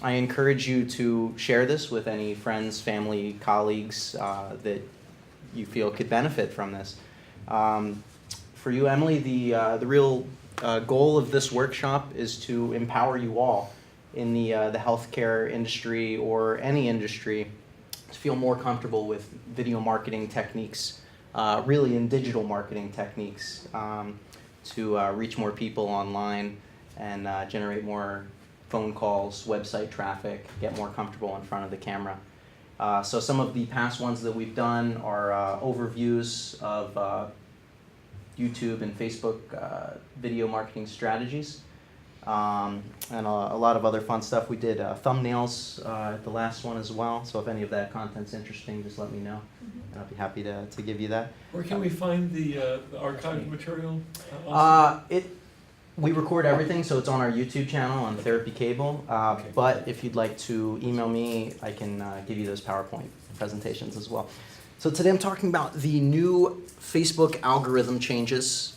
I encourage you to share this with any friends, family, colleagues that you feel could benefit from this. For you, Emily, the real goal of this workshop is to empower you all in the healthcare industry or any industry to feel more comfortable with video marketing techniques, really in digital marketing techniques, to reach more people online and generate more phone calls, website traffic, get more comfortable in front of the camera. So some of the past ones that we've done are overviews of YouTube and Facebook video marketing strategies, and a lot of other fun stuff. We did thumbnails at the last one as well, so if any of that content's interesting, just let me know, and I'll be happy to give you that. Where can we find the archived material? We record everything, so it's on our YouTube channel on Therapy Cable, Okay. but if you'd like to email me, I can give you those PowerPoint presentations as well. So today I'm talking about the new Facebook algorithm changes,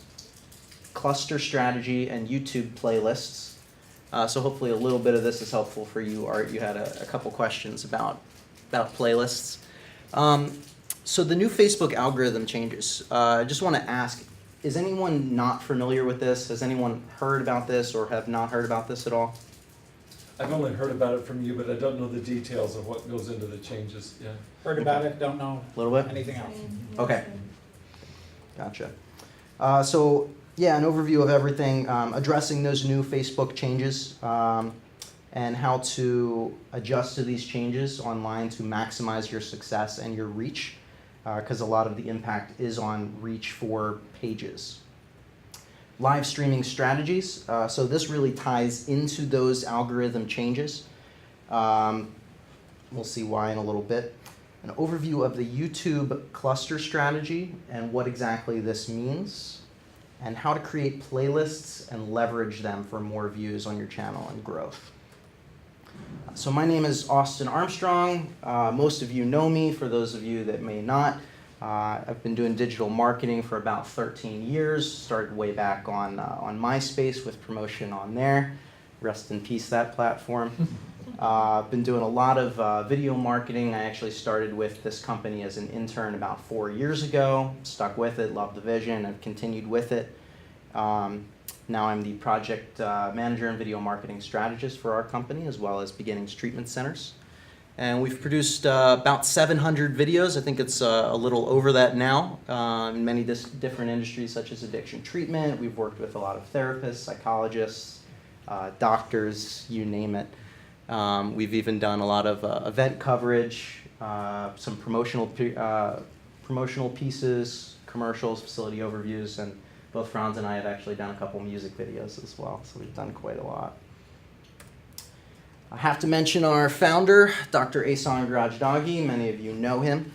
cluster strategy, and YouTube playlists. So hopefully a little bit of this is helpful for you. Art, you had a couple questions about playlists. So the new Facebook algorithm changes. I just want to ask, is anyone not familiar with this? Has anyone heard about this or have not heard about this at all? I've only heard about it from you, but I don't know the details of what goes into the changes. Yeah. Heard about it, don't know A little bit? anything else. Okay. Gotcha. So yeah, an overview of everything, addressing those new Facebook changes, and how to adjust to these changes online to maximize your success and your reach, because a lot of the impact is on reach for pages. Live streaming strategies. So this really ties into those algorithm changes. We'll see why in a little bit. An overview of the YouTube cluster strategy and what exactly this means, and how to create playlists and leverage them for more views on your channel and growth. So my name is Austin Armstrong. Most of you know me. For those of you that may not, I've been doing digital marketing for about 13 years. Started way back on MySpace with promotion on there. Rest in peace, that platform. Been doing a lot of video marketing. I actually started with this company as an intern about 4 years ago. Stuck with it, loved the vision, and continued with it. Now I'm the project manager and video marketing strategist for our company, as well as beginnings treatment centers. And we've produced about 700 videos. I think it's a little over that now in many different industries, such as addiction treatment. We've worked with a lot of therapists, psychologists, doctors, you name it. We've even done a lot of event coverage, some promotional pieces, commercials, facility overviews, and both Franz and I have actually done a couple music videos as well, so we've done quite a lot. I have to mention our founder, Dr. Ehsan Garajdagi. Many of you know him.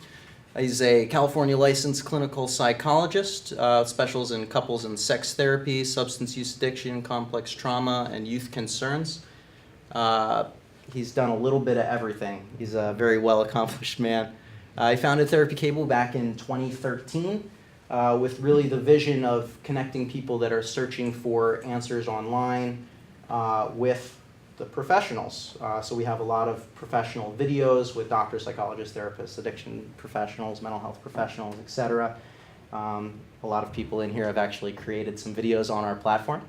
He's a California licensed clinical psychologist, specials in couples and sex therapy, substance use addiction, complex trauma, and youth concerns. He's done a little bit of everything. He's a very well-accomplished man. He founded Therapy Cable back in 2013 with really the vision of connecting people that are searching for answers online with the professionals. So we have a lot of professional videos with doctors, psychologists, therapists, addiction professionals, mental health professionals, etc. A lot of people in here have actually created some videos on our platform.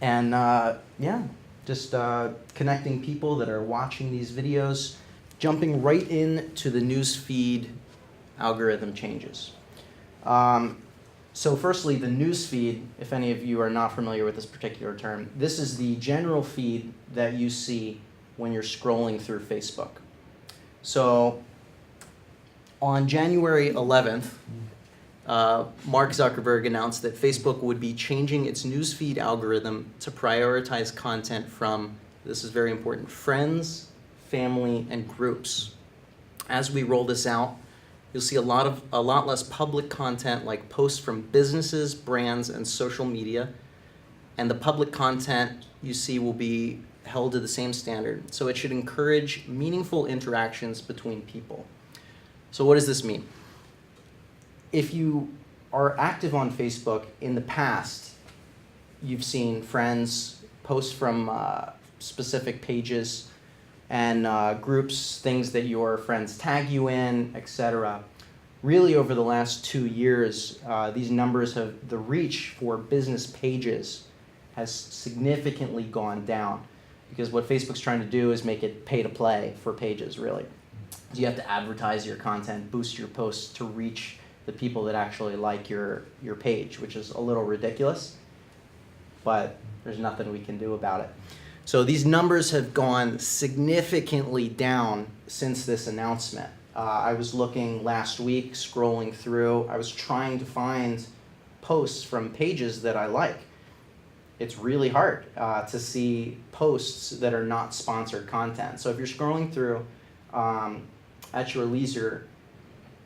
And yeah, just connecting people that are watching these videos, jumping right into the newsfeed algorithm changes. So firstly, the newsfeed, if any of you are not familiar with this particular term, this is the general feed that you see when you're scrolling through Facebook. So on January 11th, Mark Zuckerberg announced that Facebook would be changing its newsfeed algorithm to prioritize content from, this is very important, friends, family, and groups. As we roll this out, you'll see a lot less public content like posts from businesses, brands, and social media. And the public content you see will be held to the same standard. So it should encourage meaningful interactions between people. So what does this mean? If you are active on Facebook in the past, you've seen friends post from specific pages, and groups, things that your friends tag you in, etc. Really, over the last 2 years, these numbers the reach for business pages has significantly gone down, because what Facebook's trying to do is make it pay to play for pages, really. So you have to advertise your content, boost your posts to reach the people that actually like your page, which is a little ridiculous, but there's nothing we can do about it. So these numbers have gone significantly down since this announcement. I was looking last week, scrolling through, I was trying to find posts from pages that I like. It's really hard to see posts that are not sponsored content. So if you're scrolling through at your leisure,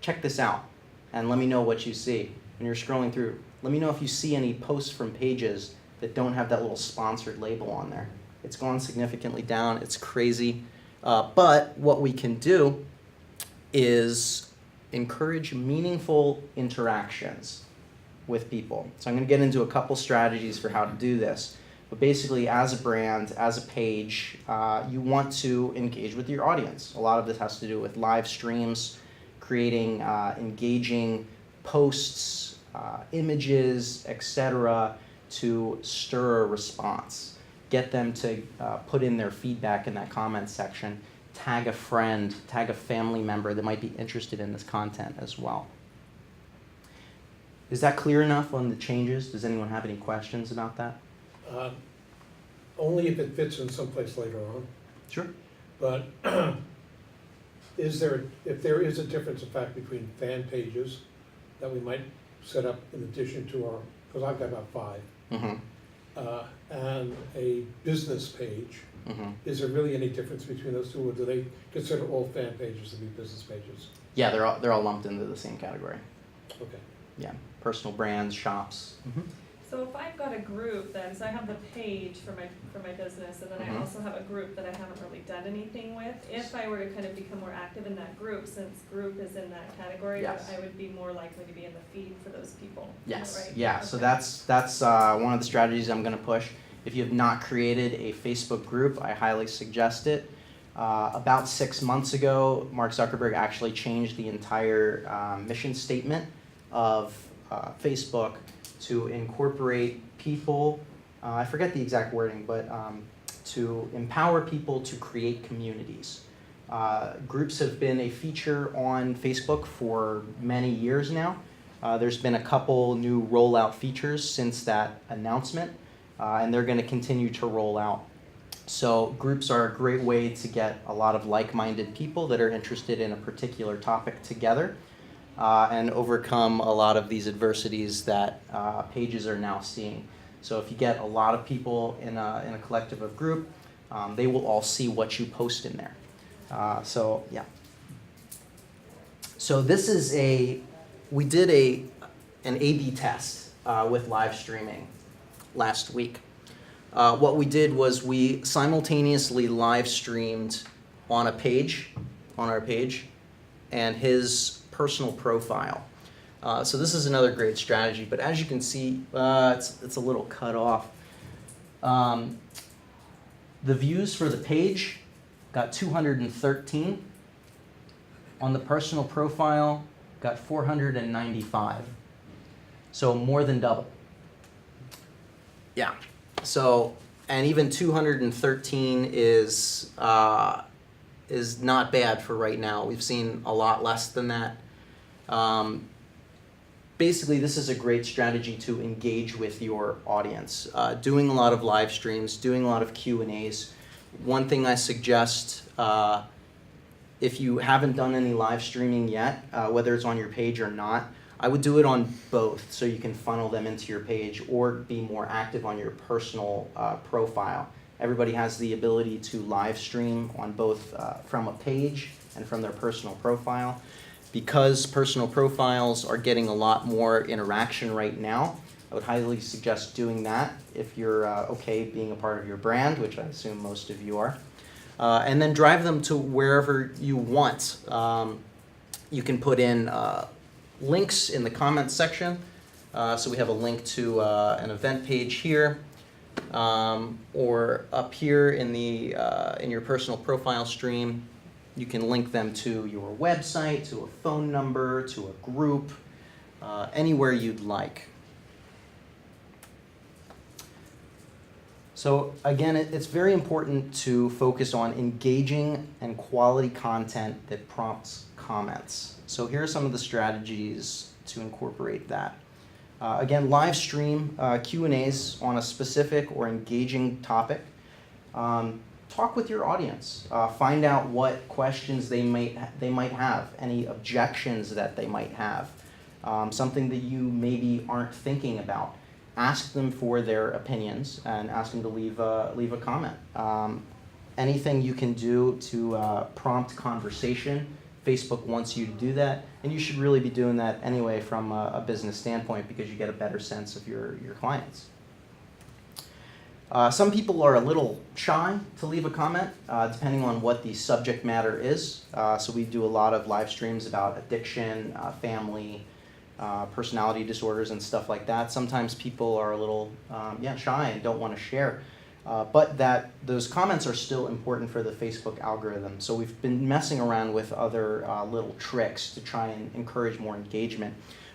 check this out and let me know what you see. When you're scrolling through, let me know if you see any posts from pages that don't have that little sponsored label on there. It's gone significantly down. It's crazy. But what we can do is encourage meaningful interactions with people. So I'm going to get into a couple strategies for how to do this. But basically, as a brand, as a page, you want to engage with your audience. A lot of this has to do with live streams, creating engaging posts, images, etc., to stir a response. Get them to put in their feedback in that comment section. Tag a friend, tag a family member that might be interested in this content as well. Is that clear enough on the changes? Does anyone have any questions about that? Only if it fits in someplace later on. Sure. But if there is a difference, in fact, between fan pages that we might set up in addition to our, because I've got about 5, and a business page, is there really any difference between those two, or do they consider all fan pages to be business pages? Yeah, they're all lumped into the same category. Okay. Yeah, personal brands, shops. So if I've got a group then, so I have the page for my business, and then I also have a group that I haven't really done anything with. If I were to kind of become more active in that group, since group is in that category, Yes. I would be more likely to be in the feed for those people. Yes. Is that right? Yeah. Okay. So that's one of the strategies I'm going to push. If you have not created a Facebook group, I highly suggest it. About 6 months ago, Mark Zuckerberg actually changed the entire mission statement of Facebook to incorporate people, I forget the exact wording, but to empower people to create communities. Groups have been a feature on Facebook for many years now. There's been a couple new rollout features since that announcement, and they're going to continue to roll out. So groups are a great way to get a lot of like-minded people that are interested in a particular topic together. And overcome a lot of these adversities that pages are now seeing. So if you get a lot of people in a collective of group, they will all see what you post in there. So yeah. So this is we did an A/B test with live streaming last week. What we did was we simultaneously live streamed on our page, and his personal profile. So this is another great strategy, but as you can see, it's a little cut off. The views for the page got 213. On the personal profile, got 495. So more than double. Yeah. So, and even 213 is not bad for right now. We've seen a lot less than that. Basically, this is a great strategy to engage with your audience. Doing a lot of live streams, doing a lot of Q&As. One thing I suggest, if you haven't done any live streaming yet, whether it's on your page or not, I would do it on both so you can funnel them into your page or be more active on your personal profile. Everybody has the ability to live stream on both from a page and from their personal profile. Because personal profiles are getting a lot more interaction right now, I would highly suggest doing that if you're okay being a part of your brand, which I assume most of you are. And then drive them to wherever you want. You can put in links in the comments section. So we have a link to an event page here. or up here in the in your personal profile stream, you can link them to your website, to a phone number, to a group, anywhere you'd like. So again, it's very important to focus on engaging and quality content that prompts comments. So here are some of the strategies to incorporate that. Again, live stream Q&As on a specific or engaging topic. Talk with your audience. Find out what questions they might have, any objections that they might have, something that you maybe aren't thinking about. Ask them for their opinions and ask them to leave a comment. Anything you can do to prompt conversation, Facebook wants you to do that, and you should really be doing that anyway from a business standpoint because you get a better sense of your clients. Some people are a little shy to leave a comment, depending on what the subject matter is. So we do a lot of live streams about addiction, family, personality disorders and stuff like that. Sometimes people are a little shy and don't want to share. But those comments are still important for the Facebook algorithm. So we've been messing around with other little tricks to try and encourage more engagement.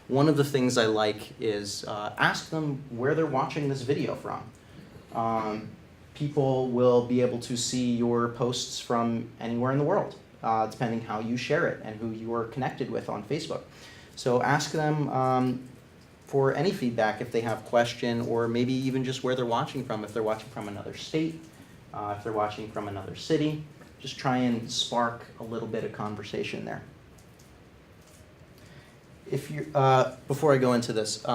One of the things I like is ask them where they're watching this video from. People will be able to see your posts from anywhere in the world, depending how you share it and who you are connected with on Facebook. So ask them for any feedback if they have a question, or maybe even just where they're watching from. If they're watching from another state, if they're watching from another city, just try and spark a little bit of conversation there. If you, before I go into this,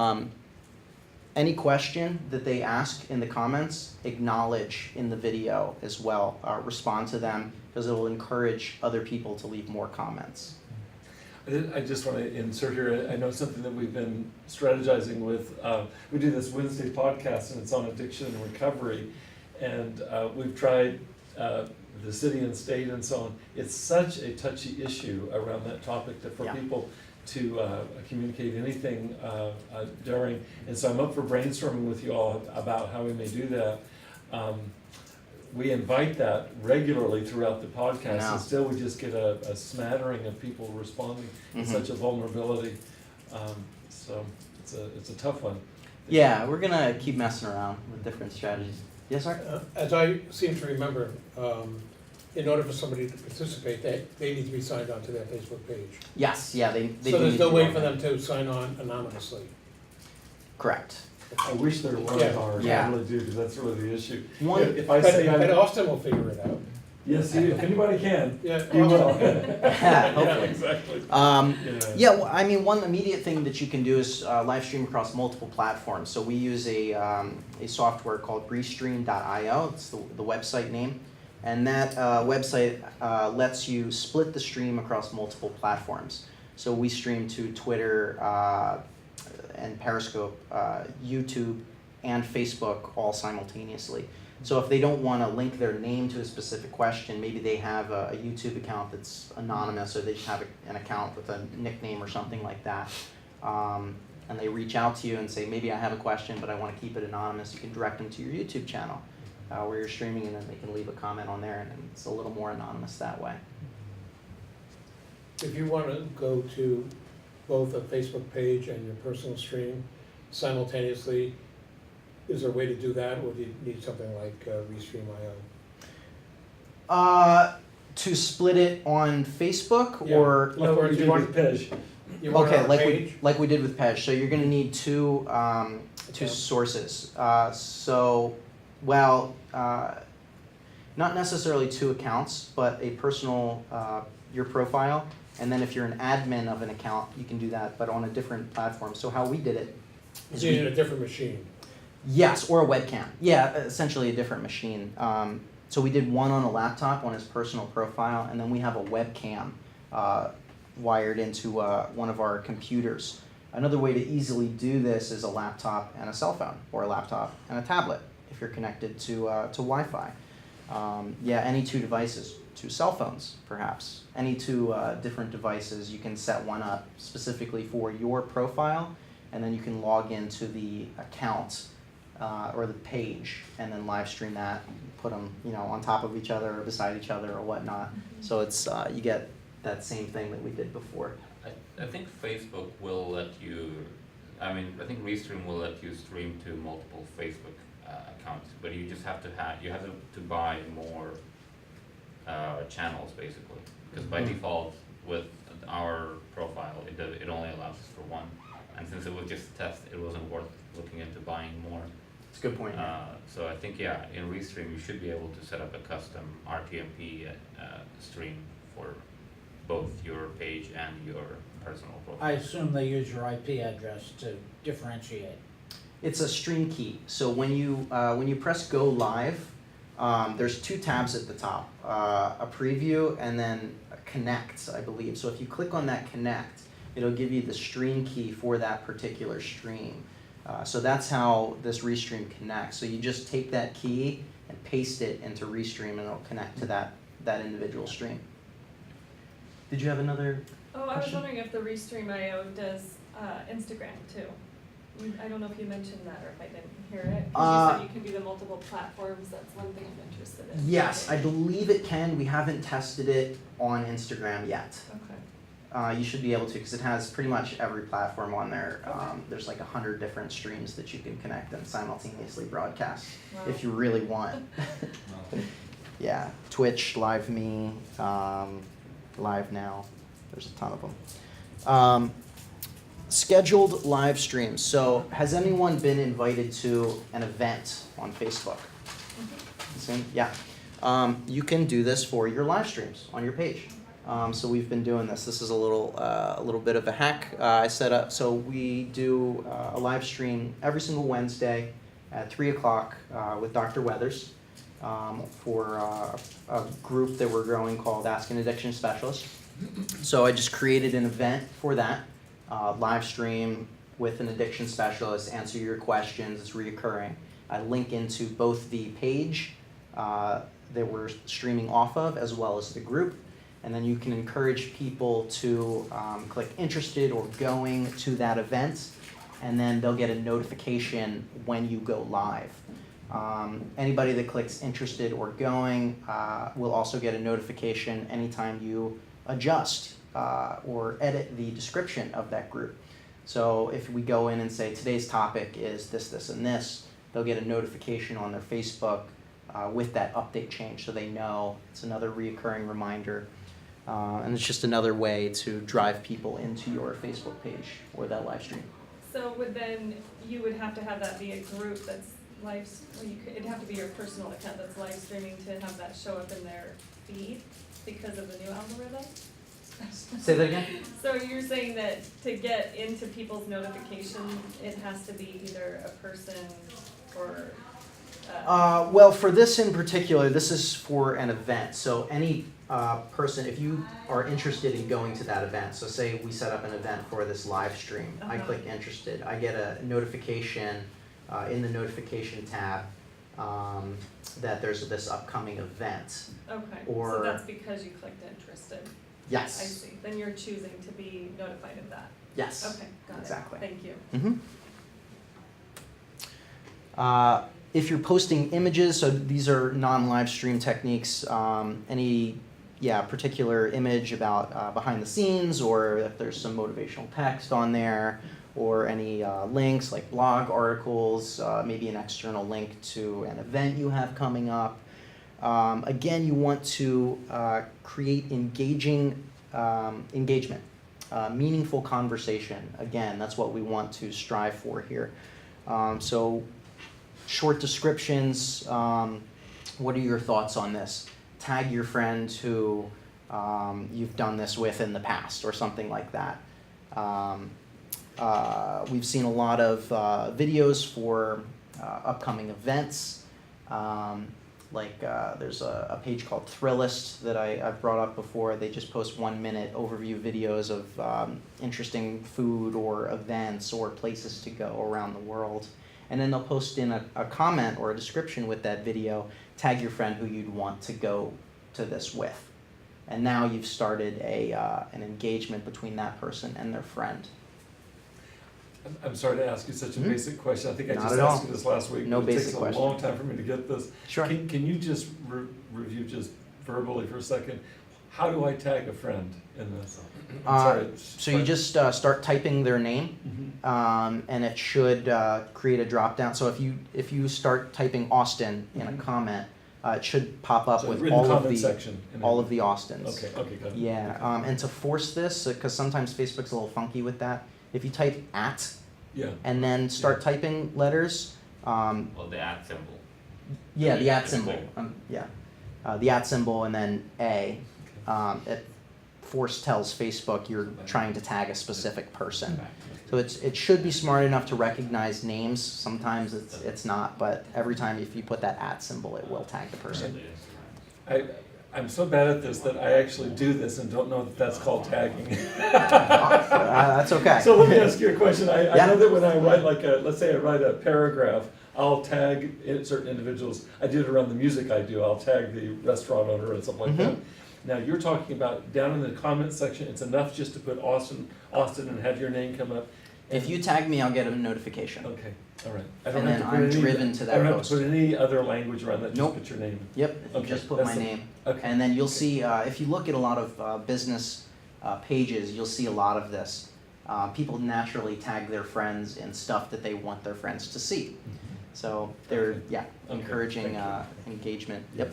any question that they ask in the comments, acknowledge in the video as well. Respond to them because it will encourage other people to leave more comments. I just want to insert here, I know something that we've been strategizing with. We do this Wednesday podcast and it's on addiction and recovery. And we've tried the city and state and so on. It's such a touchy issue around that topic that for people to communicate anything during. And so I'm up for brainstorming with you all about how we may do that. We invite that regularly throughout the podcast, and still we just get a smattering of people responding in such a vulnerability. So it's a tough one. Yeah, we're gonna keep messing around with different strategies. Yes, sir? As I seem to remember, in order for somebody to participate, they need to be signed on to their Facebook page. Yes, yeah, they So do there's need no to way be for on them to sign on anonymously. Correct. I wish there was ours, I really do, because that's really the issue. If I say But Austin will figure it out. yes, if anybody can, Yeah, you will. Hopefully. Exactly. Yeah, well, I mean, one immediate thing that you can do is live stream across multiple platforms. So we use a software called Restream.io. It's the website name. And that website lets you split the stream across multiple platforms. So we stream to Twitter and Periscope, YouTube, and Facebook all simultaneously. So if they don't want to link their name to a specific question, maybe they have a YouTube account that's anonymous, or they just have an account with a nickname or something like that, and they reach out to you and say, maybe I have a question, but I want to keep it anonymous, you can direct them to your YouTube channel where you're streaming, and then they can leave a comment on there, and it's a little more anonymous that way. If you want to go to both a Facebook page and your personal stream simultaneously, is there a way to do that, or do you need something like Restream.io? To split it on Facebook, Yeah. or No, we're doing with Pej. You want it okay, on a page? like we did with Pej. So you're going to need two Okay. sources. Not necessarily two accounts, but a personal your profile, and then if you're an admin of an account, you can do that, but on a different platform. So how we did it is You need a different machine. yes, or a webcam. Yeah, essentially a different machine. So we did one on a laptop on his personal profile, and then we have a webcam wired into one of our computers. Another way to easily do this is a laptop and a cell phone, or a laptop and a tablet if you're connected to Wi-Fi. Any two devices, two cell phones perhaps, any two different devices. You can set one up specifically for your profile, and then you can log into the account or the page, and then live stream that, put them, on top of each other or beside each other or whatnot. So it's you get that same thing that we did before. I think Facebook will let you, I think Restream will let you stream to multiple Facebook accounts, but you just have to buy more channels basically, because by default with our profile it only allows us for one, and since it was just a test, it wasn't worth looking into buying more. It's a good point. So I think in Restream you should be able to set up a custom RTMP stream for both your page and your personal profile. I assume they use your IP address to differentiate. It's a stream key. So when you press go live, there's two tabs at the top, a preview and then a connect, I believe. So if you click on that connect, it'll give you the stream key for that particular stream. So that's how this Restream connects. So you just take that key and paste it into Restream, and it'll connect to that individual stream. Did you have another? Oh, I was question? wondering if the Restream.io does Instagram too. I don't know if you mentioned that or if I didn't hear it. Because you said you can do the multiple platforms. That's one thing I'm interested in. Yes, I believe it can. We haven't tested it on Instagram yet. Okay. You should be able to, because it has pretty much every platform on there. There's like 100 different streams that you can connect and simultaneously broadcast Wow. if you really want. Yeah, Twitch, LiveMe, Live Now. There's a ton of them. Scheduled live streams. So has anyone been invited to an event on Facebook? Yeah. You can do this for your live streams on your page. So we've been doing this. This is a little bit of a hack I set up. So we do a live stream every single Wednesday at 3 o'clock with Dr. Weathers for a group that we're growing called Ask an Addiction Specialist. So I just created an event for that. Live stream with an addiction specialist, answer your questions, it's reoccurring. I link into both the page that we're streaming off of as well as the group, and then you can encourage people to click interested or going to that event, and then they'll get a notification when you go live. Anybody that clicks interested or going will also get a notification anytime you adjust or edit the description of that group. So if we go in and say today's topic is this, this, and this, they'll get a notification on their Facebook with that update change, so they know. It's another reoccurring reminder, and it's just another way to drive people into your Facebook page or that live stream. So you would have to have that be a group that's live, it'd have to be your personal account that's live streaming to have that show up in their feed because of the new algorithm? Say that again? So you're saying that to get into people's notifications, it has to be either a person or... Well, for this in particular, this is for an event. So any person, if you are interested in going to that event, so say we set up an event for this live stream, I click interested, I get a notification in the notification tab that there's this upcoming event. Okay, Or- so that's because you clicked interested. Yes. I see. Then you're choosing to be notified of that. Yes. Okay, got Exactly. it. Thank you. Mm-hmm. If you're posting images, so these are non-live stream techniques, any particular image about behind the scenes, or if there's some motivational text on there, or any links like blog articles, maybe an external link to an event you have coming up. Again, you want to create engagement, meaningful conversation. Again, that's what we want to strive for here. So short descriptions, what are your thoughts on this? Tag your friend who you've done this with in the past or something like that. We've seen a lot of videos for upcoming events. There's a page called Thrillist that I've brought up before. They just post 1-minute overview videos of interesting food or events or places to go around the world. And then they'll post in a comment or a description with that video, tag your friend who you'd want to go to this with. And now you've started an engagement between that person and their friend. I'm sorry to ask you such a Mhm. basic question. I think I Not just at asked all. you this last week. No but basic It takes question. a long time for me to get this. Sure. Can you just review just verbally for a second? How do I tag a friend in this? I'm sorry. So you just start typing their name, Mhm. and it should create a drop down. So if you start typing Austin in a Mhm. comment, it should pop up So with in the all of comment the section. all of the Austins. Okay, got it. Yeah, Okay. and to force this, because sometimes Facebook's a little funky with that, if you type @ Yeah, and then start typing letters, Well, the @ symbol. yeah, the Yeah, @ symbol, clear. the @ symbol and then A, it force tells Facebook you're trying to tag a specific person. So it should be smart enough to recognize names. Sometimes it's not, but every time if you put that @ symbol, it will tag the person. I'm so bad at this that I actually do this and don't know that that's called tagging. That's okay. So let me ask you a question. I Yeah. know that when I write let's say I write a paragraph, I'll tag certain individuals. I do it around the music I do. I'll tag the restaurant owner and something like that. Now, you're talking about down in the comment section, it's enough just to put Austin and have your name come up. If you tag me, I'll get a notification. Okay, all right. I And don't then have to put I'm any, driven to I that don't have post. to put any other language around that, just Nope. put your name. Yep, you Okay, just put that's my the- name. Okay. And then you'll see, if you look at a lot of business pages, you'll see a lot of this. People naturally tag their friends in stuff that they want their friends to see. So they're, Okay. yeah, Okay, encouraging thank you. engagement. Yeah. Yep.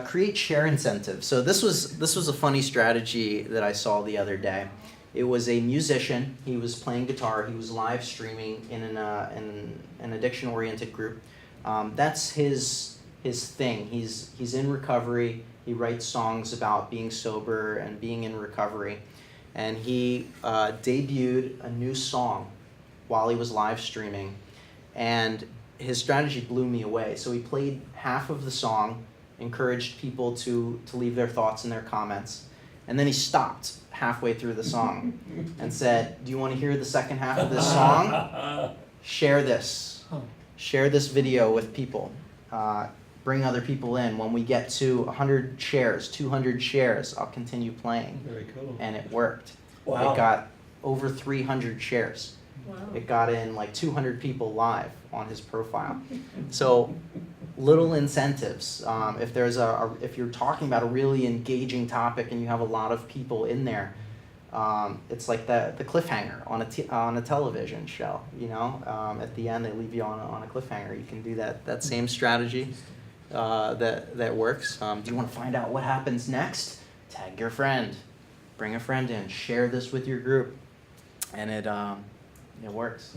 Create share incentives. So this was a funny strategy that I saw the other day. It was a musician. He was playing guitar. He was live streaming in an addiction-oriented group. That's his thing. He's in recovery. He writes songs about being sober and being in recovery. And he debuted a new song while he was live streaming. And his strategy blew me away. So he played half of the song, encouraged people to leave their thoughts in their comments. And then he stopped halfway through the song and said, "Do you want to hear the second half of this song? Share this. Share this video with people. Bring other people in. When we get to 100 shares, 200 shares, I'll continue playing." Very cool. And it worked. Wow. It got over 300 shares. Wow. It got in like 200 people live on his profile. So little incentives. If you're talking about a really engaging topic and you have a lot of people in there, it's like the cliffhanger on a television show. You know, at the end they leave you on a cliffhanger. You can do that same strategy that works. Do you want to find out what happens next? Tag your friend, bring a friend in, share this with your group, and it works.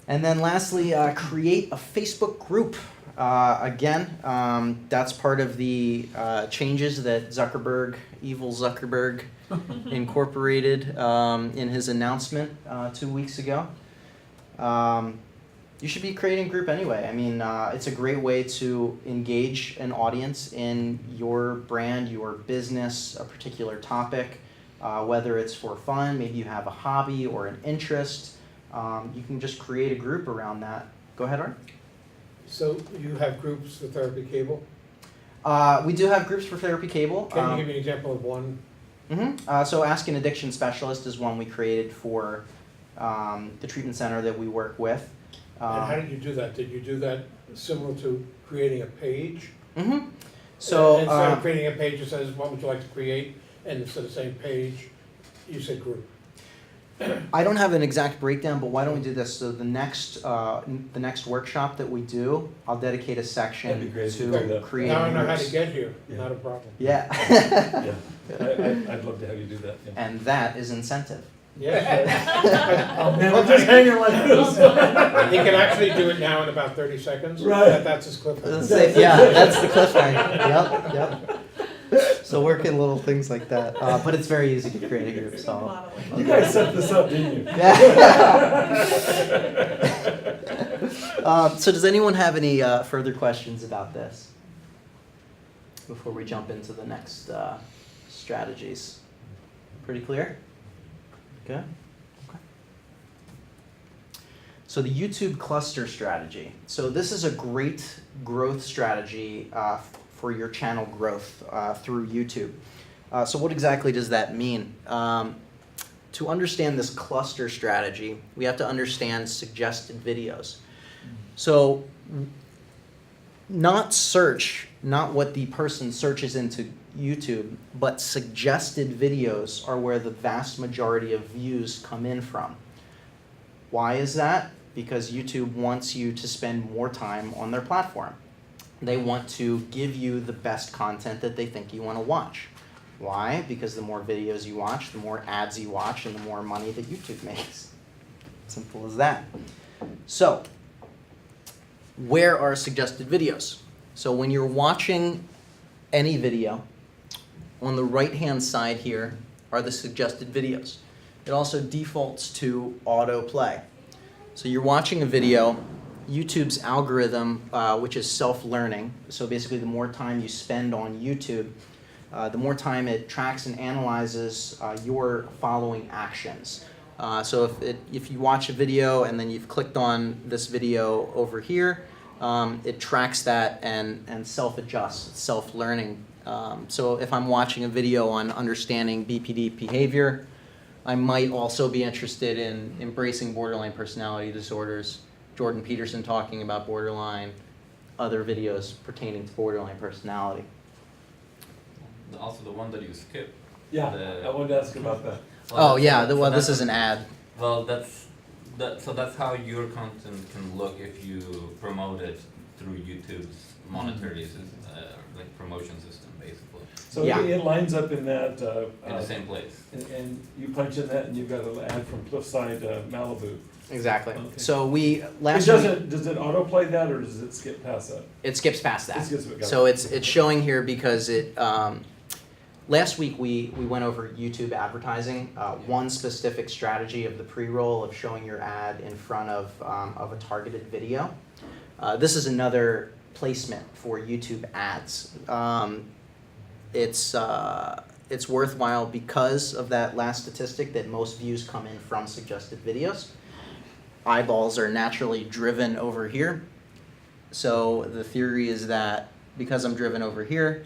And then lastly, create a Facebook group. Again, that's part of the changes that evil Zuckerberg, incorporated in his announcement 2 weeks ago. You should be creating a group anyway. I mean, it's a great way to engage an audience in your brand, your business, a particular topic, whether it's for fun, maybe you have a hobby or an interest. You can just create a group around that. Go ahead, Art. So you have groups for Therapy Cable? We do have groups for Therapy Cable. Can you give me an example of one? So Ask an Addiction Specialist is one we created for the treatment center that we work with. And how did you do that? Did you do that similar to creating a page? So Instead of creating a page that says, what would you like to create? And instead of saying page, you said group. I don't have an exact breakdown, but why don't we do this? So the next workshop that we do, I'll dedicate a That'd be section great. to creating Now I know how groups. to get here, Yeah. not a problem. Yeah. Yeah, I'd love to have you do that. Yeah. And that is incentive. Yes. Oh man, I'm just hanging like this. He can actually do it now in about 30 seconds. Right. That's his cliffhanger. That's the cliffhanger. Yep. So working little things like that, but it's very easy to create a group. So. Modeling. You guys set this up, didn't you? So does anyone have any further questions about this before we jump into the next strategies? Pretty clear? Good. Okay. So the YouTube cluster strategy. So this is a great growth strategy for your channel growth through YouTube. So what exactly does that mean? To understand this cluster strategy, we have to understand suggested videos. So not search, not what the person searches into YouTube, but suggested videos are where the vast majority of views come in from. Why is that? Because YouTube wants you to spend more time on their platform. They want to give you the best content that they think you want to watch. Why? Because the more videos you watch, the more ads you watch, and the more money that YouTube makes. Simple as that. So, where are suggested videos? So when you're watching any video, on the right-hand side here are the suggested videos. It also defaults to autoplay. So you're watching a video, YouTube's algorithm, which is self-learning, so basically the more time you spend on YouTube, the more time it tracks and analyzes your following actions. So if you watch a video and then you've clicked on this video over here, it tracks that and self-adjusts, it's self-learning. So if I'm watching a video on understanding BPD behavior, I might also be interested in embracing borderline personality disorders, Jordan Peterson talking about borderline, other videos pertaining to borderline personality. Also the one that you skip. Yeah, The- I wanted to ask about that. Oh yeah, so well this that's- is an ad. Well, so that's how your content can look if you promote it through YouTube's monetary like promotion system, basically, So Yeah. it lines up in that, in the same place. and you punch in that and you've got an ad from Cliffside, Malibu. Exactly. Okay. So we It last week, doesn't, does it autoplay that or does it skip past that? it skips past It that. skips it, got So it. it's showing here because it last week we went over YouTube advertising, one specific strategy of the pre-roll of showing your ad in front of a targeted video. This is another placement for YouTube ads. It's worthwhile because of that last statistic that most views come in from suggested videos. Eyeballs are naturally driven over here. So the theory is that because I'm driven over here,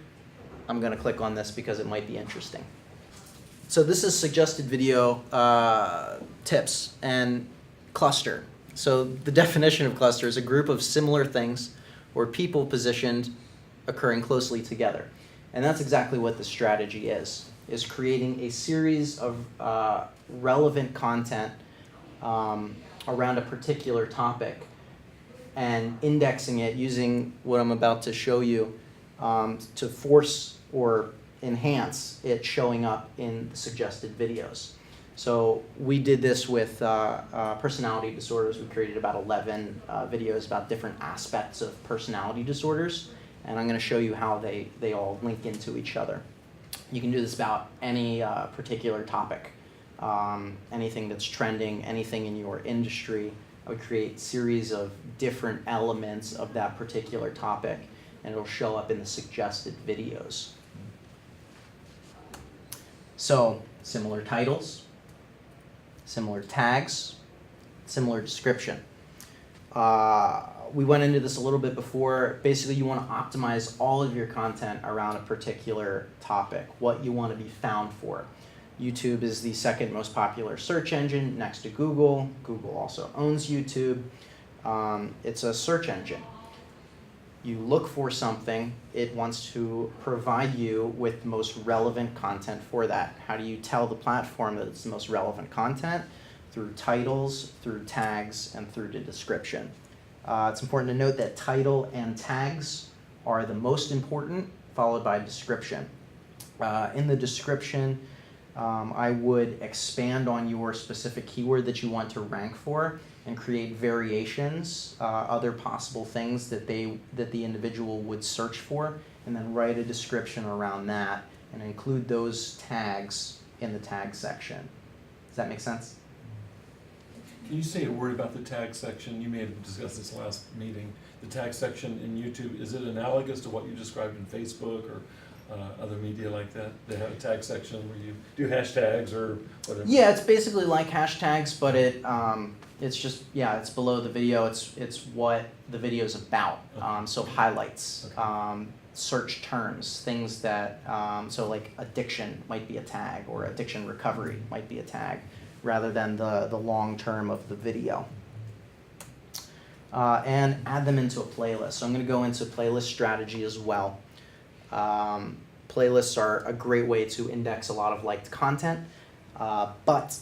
I'm going to click on this because it might be interesting. So this is suggested video tips and cluster. So the definition of cluster is a group of similar things or people positioned occurring closely together. And that's exactly what the strategy is creating a series of relevant content around a particular topic and indexing it using what I'm about to show you to force or enhance it showing up in the suggested videos. So we did this with personality disorders. We created about 11 videos about different aspects of personality disorders, and I'm going to show you how they all link into each other. You can do this about any particular topic, anything that's trending, anything in your industry. I would create series of different elements of that particular topic, and it'll show up in the suggested videos. So, similar titles, similar tags, similar description. We went into this a little bit before. Basically, you want to optimize all of your content around a particular topic, what you want to be found for. YouTube is the second most popular search engine next to Google. Google also owns YouTube. It's a search engine. You look for something, it wants to provide you with the most relevant content for that. How do you tell the platform that it's the most relevant content? Through titles, through tags, and through the description. It's important to note that title and tags are the most important, followed by description. In the description, I would expand on your specific keyword that you want to rank for and create variations, other possible things that the individual would search for, and then write a description around that and include those tags in the tag section. Does that make sense? Can you say a word about the tag section? You may have discussed this last meeting. The tag section in YouTube, is it analogous to what you described in Facebook or other media like that? They have a tag section where you do hashtags or whatever? Yeah, it's basically like hashtags, but It's just, yeah, it's below the video. It's what the video is about. Okay. So highlights, Okay. search terms, things that, so like addiction might be a tag, or addiction recovery might be a tag, rather than the long term of the video. And add them into a playlist. So I'm going to go into playlist strategy as well. Playlists are a great way to index a lot of liked content, but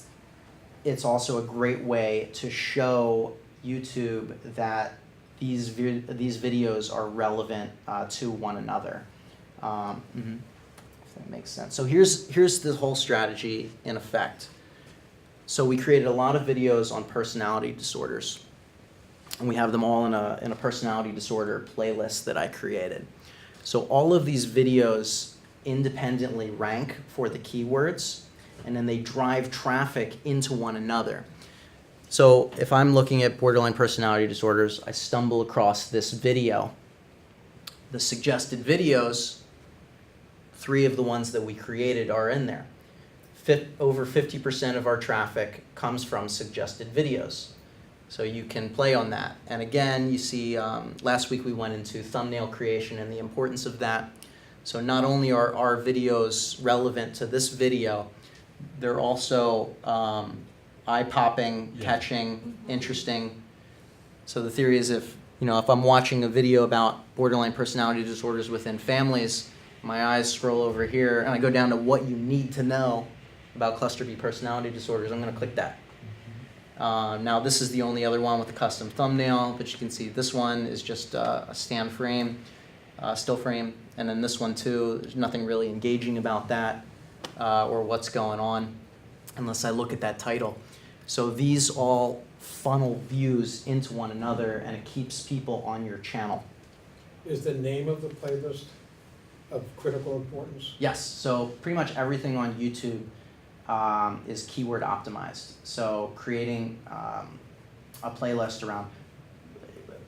it's also a great way to show YouTube that these videos are relevant to one another. If that makes sense. So here's the whole strategy in effect. So we created a lot of videos on personality disorders, and we have them all in a personality disorder playlist that I created. So all of these videos independently rank for the keywords, and then they drive traffic into one another. So if I'm looking at borderline personality disorders, I stumble across this video. The suggested videos, 3 of the ones that we created are in there. Over 50% of our traffic comes from suggested videos. So you can play on that. And again, you see, last week we went into thumbnail creation and the importance of that. So not only are our videos relevant to this video, they're also eye-popping, Yeah. catching, interesting. So the theory is if I'm watching a video about borderline personality disorders within families, my eyes scroll over here and I go down to what you need to know about cluster B personality disorders. I'm going to click that. Now this is the only other one with a custom thumbnail, but you can see this one is just a stand frame, still frame, and then this one too, there's nothing really engaging about that or what's going on unless I look at that title. So these all funnel views into one another, and it keeps people on your channel. Is the name of the playlist of critical importance? Yes, so pretty much everything on YouTube is keyword optimized. So creating a playlist around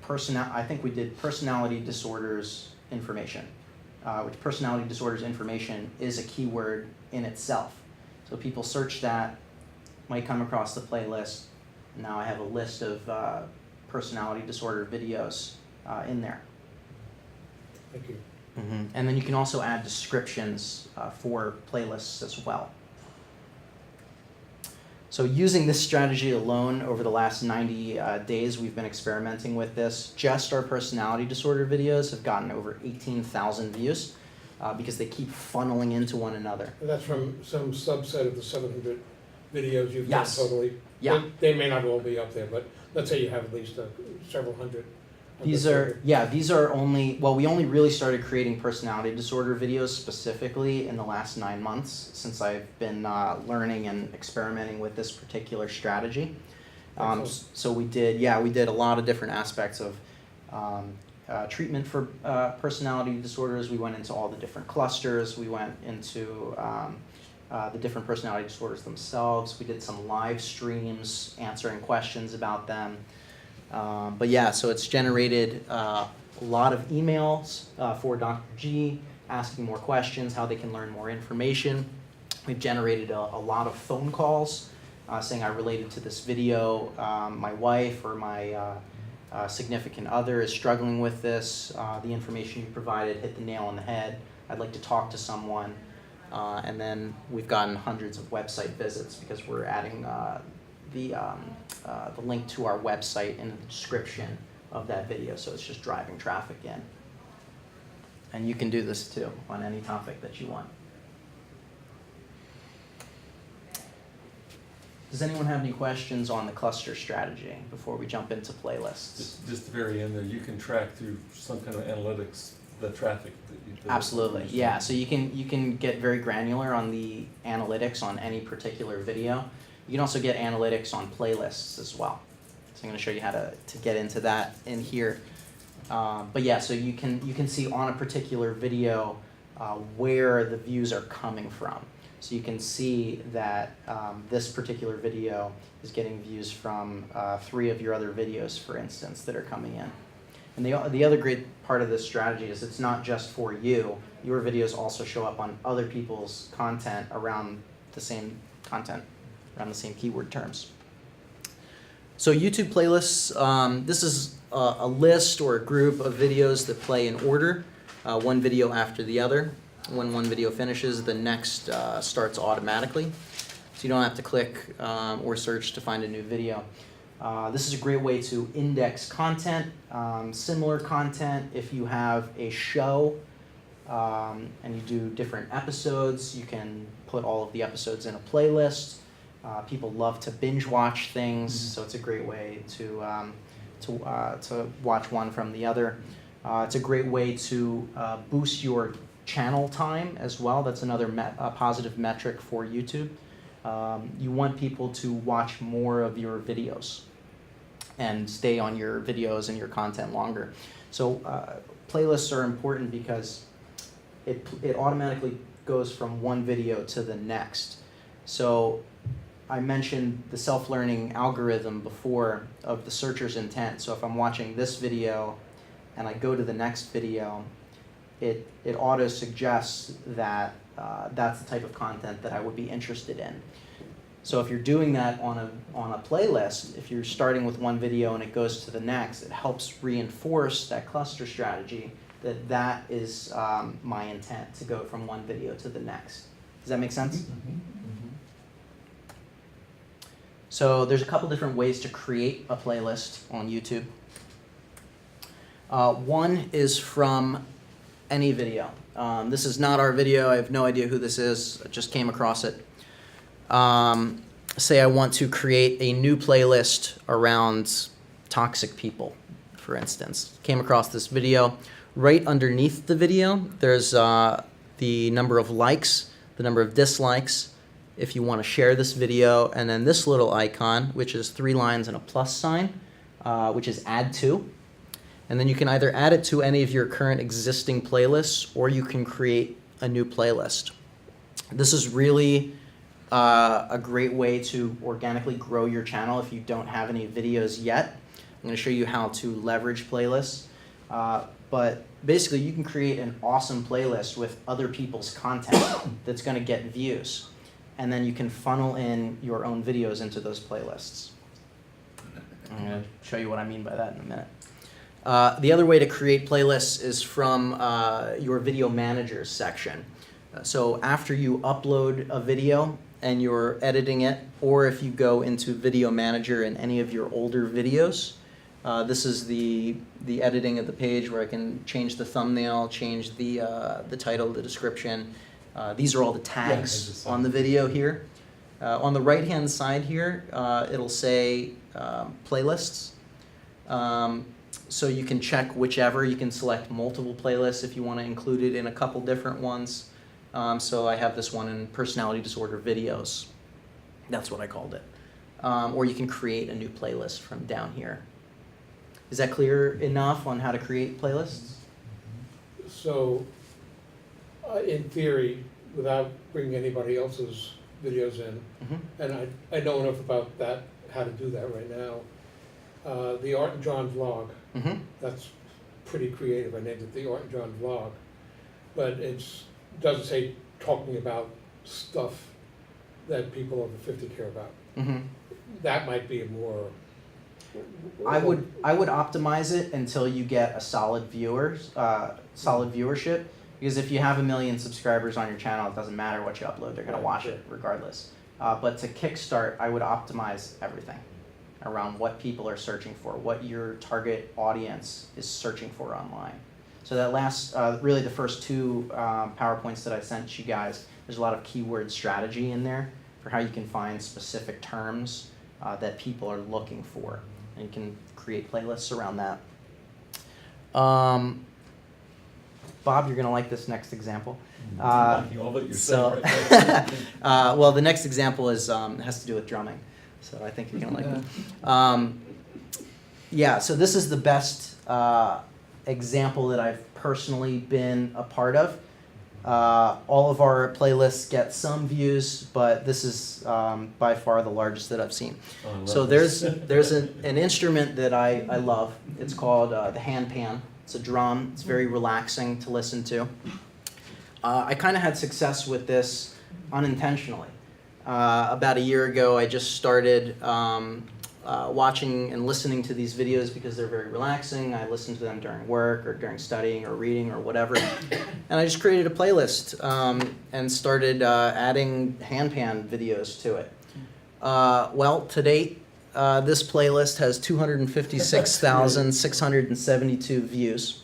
I think we did personality disorders information, which personality disorders information is a keyword in itself. So people search that, might come across the playlist. Now I have a list of personality disorder videos in there. Thank you. And then you can also add descriptions for playlists as well. So using this strategy alone over the last 90 days, we've been experimenting with this. Just our personality disorder videos have gotten over 18,000 views because they keep funneling into one another. And that's from some subset of the 700 videos you've Yes. done totally? Yeah. They may not all be up there, but let's say you have at least several hundred. These are only, well, we only really started creating personality disorder videos specifically in the last 9 months since I've been learning and experimenting with this particular strategy. So we did a lot of different aspects of treatment for personality disorders. We went into all the different clusters. We went into the different personality disorders themselves. We did some live streams answering questions about them. But yeah, so it's generated a lot of emails for Dr. G, asking more questions, how they can learn more information. We've generated a lot of phone calls saying I related to this video. My wife or my significant other is struggling with this. The information you provided hit the nail on the head. I'd like to talk to someone. And then we've gotten hundreds of website visits because we're adding the link to our website in the description of that video, so it's just driving traffic in. And you can do this too on any topic that you want. Does anyone have any questions on the cluster strategy before we jump into playlists? Just the very end there, you can track through some kind of analytics the traffic that you. Absolutely, yeah. So you can get very granular on the analytics on any particular video. You can also get analytics on playlists as well. So I'm going to show you how to get into that in here. But yeah, so you can see on a particular video where the views are coming from. So you can see that this particular video is getting views from 3 of your other videos, for instance, that are coming in. And the other great part of this strategy is it's not just for you. Your videos also show up on other people's content around the same content, around the same keyword terms. So YouTube playlists, this is a list or a group of videos that play in order, one video after the other. When one video finishes, the next starts automatically. So you don't have to click or search to find a new video. This is a great way to index content, similar content. If you have a show and you do different episodes, you can put all of the episodes in a playlist. People love to binge watch things, so it's a great way to watch one from the other. It's a great way to boost your channel time as well. That's another positive metric for YouTube. You want people to watch more of your videos and stay on your videos and your content longer. So playlists are important because it automatically goes from one video to the next. So I mentioned the self-learning algorithm before of the searcher's intent. So if I'm watching this video and I go to the next video, it auto-suggests that that's the type of content that I would be interested in. So if you're doing that on a playlist, if you're starting with one video and it goes to the next, it helps reinforce that cluster strategy that is my intent, to go from one video to the next. Does that make sense? So there's a couple different ways to create a playlist on YouTube. One is from any video. This is not our video. I have no idea who this is. I just came across it. Say I want to create a new playlist around toxic people, for instance. Came across this video. Right underneath the video, there's the number of likes, the number of dislikes, if you want to share this video, and then this little icon, which is 3 lines and a plus sign, which is add to. And then you can either add it to any of your current existing playlists, or you can create a new playlist. This is really a great way to organically grow your channel if you don't have any videos yet. I'm going to show you how to leverage playlists. But basically, you can create an awesome playlist with other people's content that's going to get views. And then you can funnel in your own videos into those playlists. I'm going to show you what I mean by that in a minute. The other way to create playlists is from your video managers section. So after you upload a video and you're editing it, or if you go into Video Manager in any of your older videos, this is the editing of the page where I can change the thumbnail, change the title, the description. These are all the tags on the video here. On the right-hand side here, it'll say playlists. So you can check whichever. You can select multiple playlists if you want to include it in a couple different ones. So I have this one in personality disorder videos. That's what I called it. Or you can create a new playlist from down here. Is that clear enough on how to create playlists? So, in theory, without bringing anybody else's videos in, and I know enough about that, how to do that right now, the Art and John vlog, that's pretty creative. I named it the Art and John vlog. But it doesn't say talking about stuff that people over 50 care about. That might be a more... I would optimize it until you get a solid viewership, because if you have 1 million subscribers on your channel, it doesn't matter what you upload, they're gonna watch it regardless. But to kickstart, I would optimize everything around what people are searching for, what your target audience is searching for online. So that last, really the first 2 PowerPoints that I sent you guys, there's a lot of keyword strategy in there for how you can find specific terms that people are looking for. And you can create playlists around that. Bob, you're going to like this next example. All that you're saying right now. Well, the next example is has to do with drumming. So I think you're going to like it. Yeah, so this is the best example that I've personally been a part of. All of our playlists get some views, but this is by far the largest that I've seen. So there's an instrument that I love. It's called the hand pan. It's a drum. It's very relaxing to listen to. I kind of had success with this unintentionally. About a year ago, I just started watching and listening to these videos because they're very relaxing. I listen to them during work or during studying or reading or whatever. And I just created a playlist and started adding handpan videos to it. Well, to date, this playlist has 256,672 views.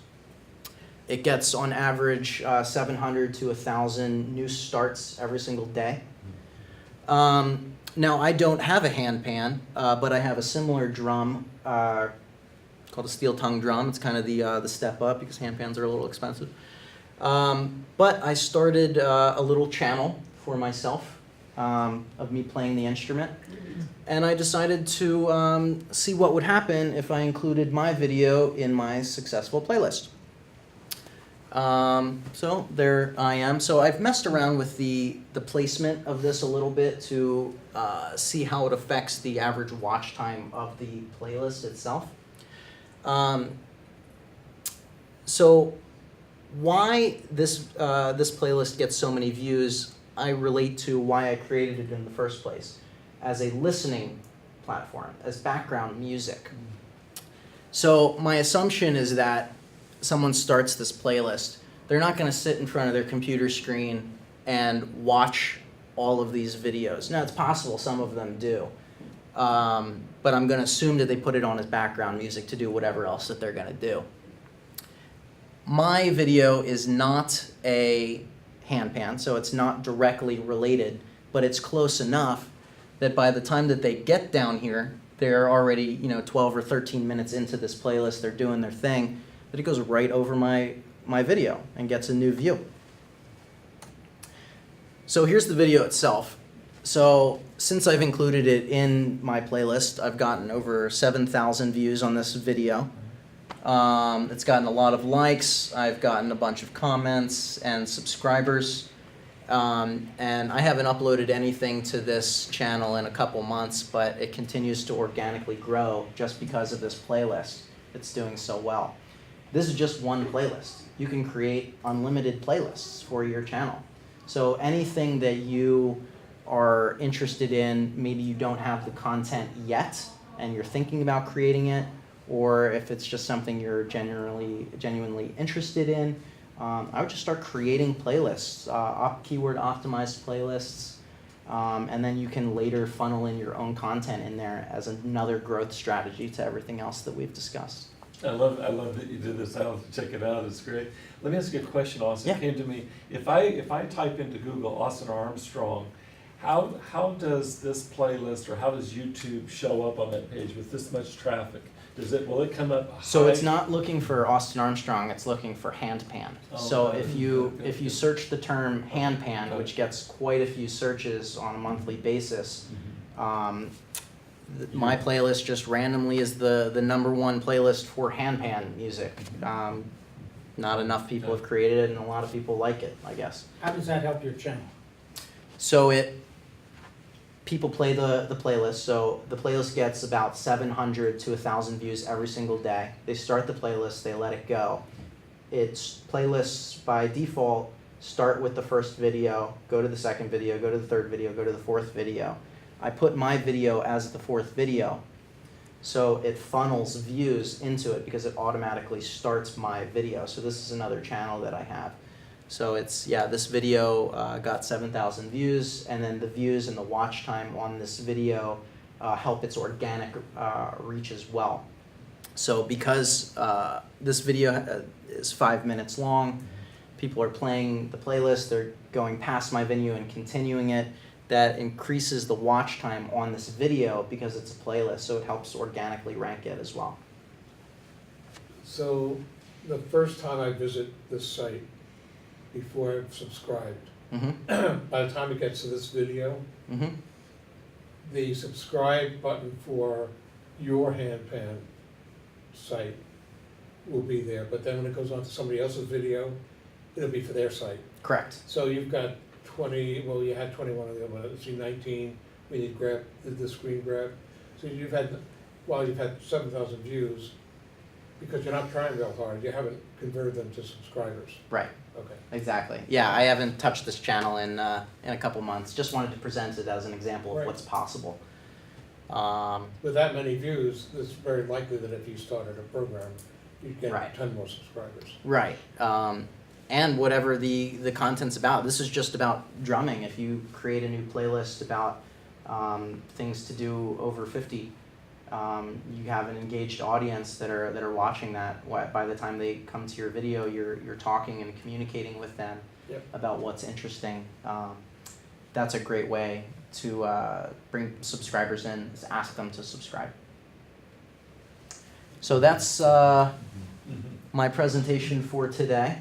It gets on average 700 to 1,000 new starts every single day. Now, I don't have a handpan, but I have a similar drum called a steel tongue drum. It's kind of the step up because handpans are a little expensive. But I started a little channel for myself of me playing the instrument. And I decided to see what would happen if I included my video in my successful playlist. So there I am. So I've messed around with the placement of this a little bit to see how it affects the average watch time of the playlist itself. So why this playlist gets so many views, I relate to why I created it in the first place, as a listening platform, as background music. So my assumption is that someone starts this playlist, they're not going to sit in front of their computer screen and watch all of these videos. Now, it's possible some of them do, but I'm going to assume that they put it on as background music to do whatever else that they're going to do. My video is not a handpan, so it's not directly related, but it's close enough that by the time that they get down here, they're already 12 or 13 minutes into this playlist, they're doing their thing, that it goes right over my video and gets a new view. So here's the video itself. So since I've included it in my playlist, I've gotten over 7,000 views on this video. It's gotten a lot of likes. I've gotten a bunch of comments and subscribers. And I haven't uploaded anything to this channel in a couple months, but it continues to organically grow just because of this playlist. It's doing so well. This is just one playlist. You can create unlimited playlists for your channel. So anything that you are interested in, maybe you don't have the content yet and you're thinking about creating it, or if it's just something you're genuinely interested in, I would just start creating playlists, keyword optimized playlists, and then you can later funnel in your own content in there as another growth strategy to everything else that we've discussed. I love that you did this. I'll have to check it out. It's great. Let me ask you a question, Austin. Yeah. It came to me. If I type into Google Austin Armstrong, how does this playlist or how does YouTube show up on that page with this much traffic? Will it come up high? So it's not looking for Austin Armstrong, it's looking for handpan. Oh, So okay. if you Okay. search the term handpan, Okay. which gets quite a few searches on a monthly basis, my playlist just randomly is the #1 playlist for handpan music. Not enough people have created it, and a lot of people like it, I guess. How does that help your channel? So people play the playlist. So the playlist gets about 700 to 1,000 views every single day. They start the playlist, they let it go. It's playlists by default start with the first video, go to the second video, go to the third video, go to the fourth video. I put my video as the fourth video, so it funnels views into it because it automatically starts my video. So this is another channel that I have. So this video got 7,000 views, and then the views and the watch time on this video help its organic reach as well. So because this video is 5 minutes long, people are playing the playlist, they're going past my video and continuing it, that increases the watch time on this video because it's a playlist, so it helps organically rank it as well. So the first time I visit this site, before I've subscribed, by the time it gets to this video, the subscribe button for your handpan site will be there, but then when it goes on to somebody else's video, it'll be for their site. Correct. So you've got 20, well, you had 21 of the other one, let's see, 19, when you did the screen grab. So you've had 7,000 views, because you're not trying real hard, you haven't converted them to subscribers. Right. Okay. Exactly. Yeah, I haven't touched this channel in a couple months. Just wanted to present it as an example of Right. what's possible. With that many views, it's very likely that if you started a program, you'd get Right. 10 more subscribers. Right. And whatever the content's about. This is just about drumming. If you create a new playlist about things to do over 50, you have an engaged audience that are watching that. By the time they come to your video, you're talking and communicating with them Yep. about what's interesting. That's a great way to bring subscribers in, is ask them to subscribe. So that's Mhm. my presentation for today.